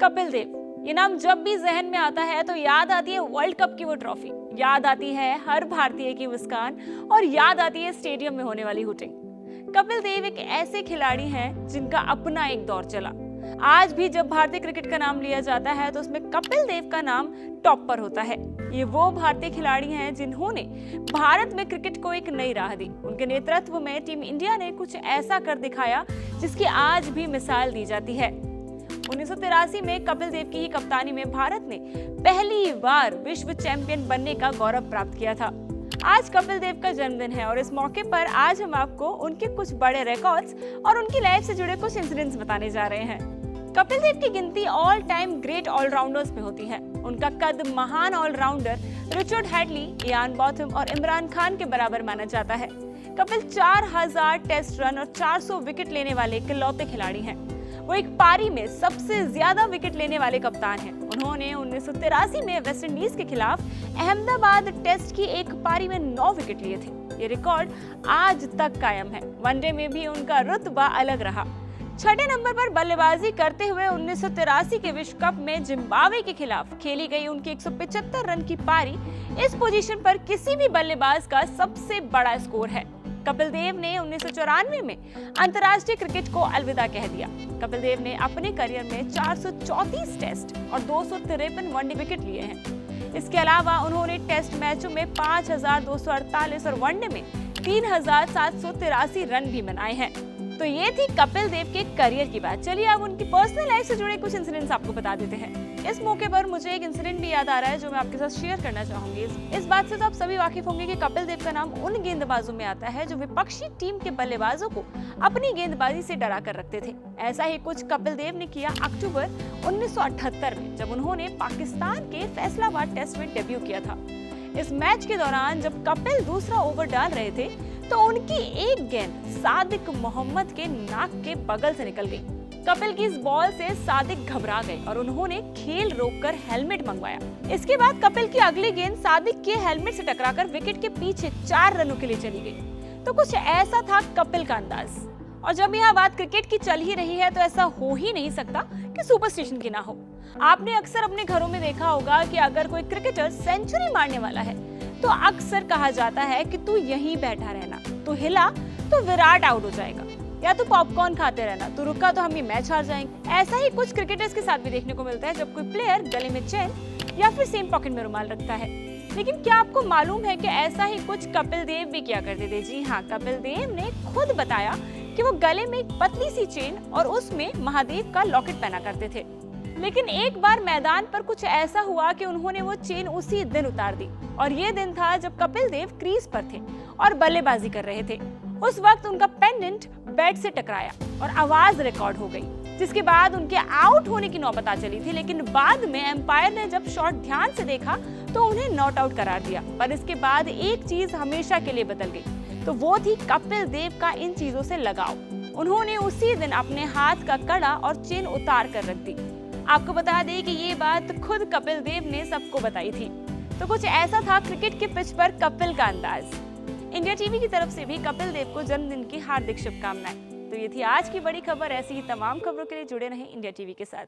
कपिल देव, ये नाम जब भी जहन में आता है तो याद आती है वर्ल्ड कप की वो ट्रॉफी, याद आती है हर भारतीय की मुस्कान और याद आती है स्टेडियम में होने वाली हुटिंग। कपिल देव एक ऐसे खिलाड़ी हैं जिनका अपना एक दौर चला। आज भी जब भारतीय क्रिकेट का नाम लिया जाता है तो उसमें कपिल देव का नाम टॉप पर होता है। ये वो भारतीय खिलाड़ी हैं जिन्होंने भारत में क्रिकेट को एक नई राह दी। उनके नेतृत्व में टीम इंडिया ने कुछ ऐसा कर दिखाया जिसकी आज भी मिसाल दी जाती है। 1983 में कपिल देव की ही कप्तानी में भारत ने पहली बार विश्व चैंपियन बनने का गौरव प्राप्त किया था। आज कपिल देव का जन्मदिन है और इस मौके पर आज हम आपको उनके कुछ बड़े रिकॉर्ड्स और उनकी लाइफ से जुड़े कुछ इंसिडेंट्स बताने जा रहे हैं। कपिल देव की गिनती ऑल टाइम ग्रेट ऑलराउंडर्स में होती है। उनका कद महान allrounder Richard Hadlee, Ian Botham और इमरान खान के बराबर माना जाता है। कपिल 4000 टेस्ट रन और 400 विकेट लेने वाले इकलौते खिलाड़ी हैं। वो एक पारी में सबसे ज्यादा विकेट लेने वाले कप्तान हैं। उन्होंने 1983 में वेस्टइंडीज के खिलाफ अहमदाबाद टेस्ट की एक पारी में 9 विकेट लिए थे। ये रिकॉर्ड आज तक कायम है। वनडे में भी उनका रुतबा अलग रहा। छठे नंबर पर बल्लेबाजी करते हुए 1983 के विश्व कप में जिम्बाब्वे के खिलाफ खेली गई उनकी 175 रन की पारी इस पोजीशन पर किसी भी बल्लेबाज का सबसे बड़ा स्कोर है। कपिल देव ने 1994 में अंतर्राष्ट्रीय क्रिकेट को अलविदा कह दिया। कपिल देव ने अपने करियर में 434 टेस्ट और 253 वनडे विकेट लिए हैं। इसके अलावा उन्होंने टेस्ट मैचों में 5248 और वनडे में 3783 रन भी बनाए हैं। तो ये थी कपिल देव के करियर की बात। चलिए अब उनकी पर्सनल लाइफ से जुड़े कुछ इंसिडेंट्स आपको बता देते हैं। इस मौके पर मुझे एक इंसिडेंट भी याद आ रहा है जो मैं आपके साथ शेयर करना चाहूंगी। इस बात से तो आप सभी वाकिफ होंगे कि कपिल देव का नाम उन गेंदबाजों में आता है जो विपक्षी टीम के बल्लेबाजों को अपनी गेंदबाजी से डरा कर रखते थे। ऐसा ही कुछ कपिल देव ने किया अक्टूबर 1978 में, जब उन्होंने पाकिस्तान के फैसलाबाद टेस्ट में डेब्यू किया था। इस मैच के दौरान जब कपिल दूसरा ओवर डाल रहे थे तो उनकी एक गेंद सादिक मोहम्मद के नाक के बगल से निकल गई। कपिल की इस बॉल से सादिक घबरा गए और उन्होंने खेल रोककर हेलमेट मंगवाया। इसके बाद कपिल की अगली गेंद सादिक के हेलमेट से टकराकर विकेट के पीछे 4 रनों के लिए चली गई। तो कुछ ऐसा था कपिल का अंदाज। और जब यहाँ बात क्रिकेट की चल ही रही है तो ऐसा हो ही नहीं सकता कि सुपरस्टिशन की ना हो। आपने अक्सर अपने घरों में देखा होगा कि अगर कोई क्रिकेटर सेंचुरी मारने वाला है तो अक्सर कहा जाता है कि तू यहीं बैठा रहना, तू हिला तो विराट आउट हो जाएगा, या तू पॉपकॉर्न खाते रहना, तू रुका तो हम ये मैच हार जाएंगे। ऐसा ही कुछ क्रिकेटर्स के साथ भी देखने को मिलता है जब कोई प्लेयर गले में चेन या फिर सेम पॉकेट में रुमाल रखता है। लेकिन क्या आपको मालूम है कि ऐसा ही कुछ कपिल देव भी किया करते थे? जी हाँ, कपिल देव ने खुद बताया कि वो गले में एक पतली सी चेन और उसमें महादेव का लॉकेट पहना करते थे। लेकिन एक बार मैदान पर कुछ ऐसा हुआ कि उन्होंने वो चेन उसी दिन उतार दी और ये दिन था जब कपिल देव क्रीज पर थे और बल्लेबाजी कर रहे थे। उस वक्त उनका पेंडेंट बैट से टकराया और आवाज रिकॉर्ड हो गई, जिसके बाद उनके आउट होने की नौबत आ चली थी। लेकिन बाद में एम्पायर ने जब शॉट ध्यान से देखा तो उन्हें नॉट आउट करार दिया। पर इसके बाद एक चीज हमेशा के लिए बदल गई, तो वो थी कपिल देव का इन चीजों से लगाव। उन्होंने उसी दिन अपने हाथ का कड़ा और चेन उतार कर रख दी। आपको बता दें कि ये बात खुद कपिल देव ने सबको बताई थी। तो कुछ ऐसा था क्रिकेट के पिच पर कपिल का अंदाज। इंडिया टीवी की तरफ से भी कपिल देव को जन्मदिन की हार्दिक शुभकामनाएं। तो ये थी आज की बड़ी खबर। ऐसी ही तमाम खबरों के लिए जुड़े रहें इंडिया टीवी के साथ।